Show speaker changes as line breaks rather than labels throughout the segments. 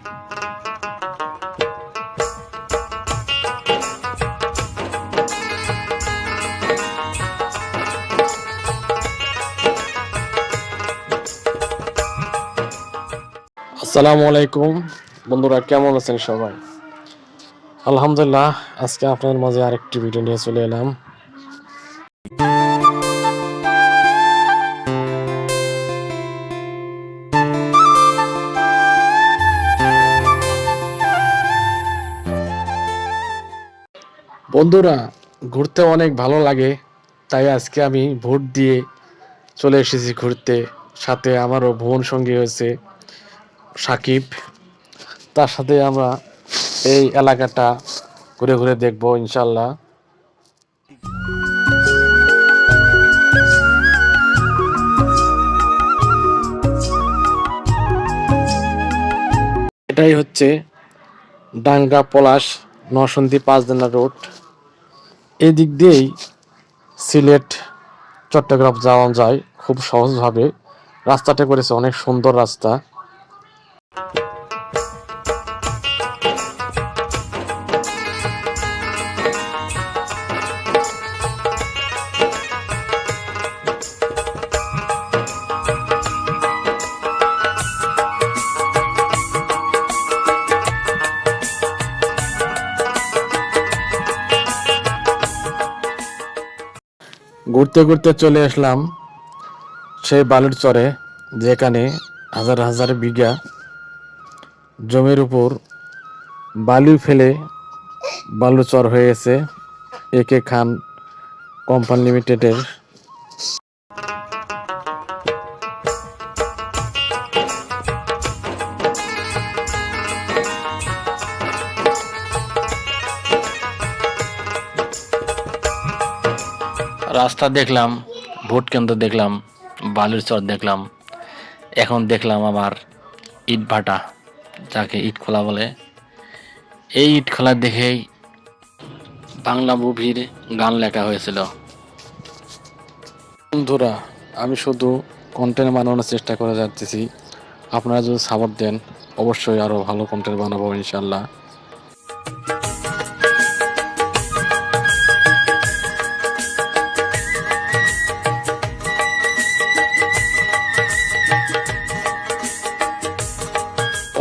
আসসালামু আলাইকুম বন্ধুরা, কেমন আছেন সবাই? আলহামদুলিল্লাহ, আজকে আপনাদের মাঝে আরেকটি ভিডিও নিয়ে চলে এলাম। বন্ধুরা, ঘুরতে অনেক ভালো লাগে, তাই আজকে আমি ভোট দিয়ে চলে এসেছি ঘুরতে। সাথে আমারও ভ্রমণ সঙ্গী হয়েছে সাকিব। তার সাথে আমরা এই এলাকাটা ঘুরে ঘুরে দেখবো ইনশাল্লাহ। এটাই হচ্ছে ডাঙ্গা পলাশ নরসিংদী পাঁচদিনা রোড। এই দিক দিয়েই সিলেট চট্টগ্রাম যাওয়া যায় খুব সহজভাবে। রাস্তাটা করেছে অনেক সুন্দর রাস্তা। ঘুরতে ঘুরতে চলে আসলাম সেই বালুর চরে, যেখানে হাজার হাজার বিঘা জমির উপর বালু ফেলে বালুর চর হয়েছে একে খান কোম্পানি লিমিটেডের। রাস্তা দেখলাম, ভোট কেন্দ্র দেখলাম, বালুর চর দেখলাম, এখন দেখলাম আবার ইট ভাটা, যাকে ইট খোলা বলে। এই ইট খোলা দেখেই বাংলা মুভির গান লেখা হয়েছিল। বন্ধুরা, আমি শুধু কন্টেন্ট বানানোর চেষ্টা করে যাচ্ছি, আপনারা যদি সাপোর্ট দেন অবশ্যই আরও ভালো কন্টেন্ট বানাবো ইনশাল্লাহ।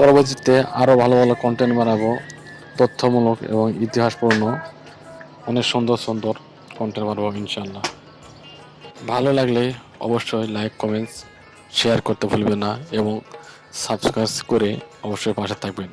পরবর্তীতে আরও ভালো ভালো কন্টেন্ট বানাবো, তথ্যমূলক এবং ইতিহাসপূর্ণ অনেক সুন্দর সুন্দর কন্টেন্ট বানাবো ইনশাল্লাহ। ভালো লাগলে অবশ্যই লাইক, কমেন্টস, শেয়ার করতে ভুলবেন না এবং সাবস্ক্রাইব করে অবশ্যই পাশে থাকবেন।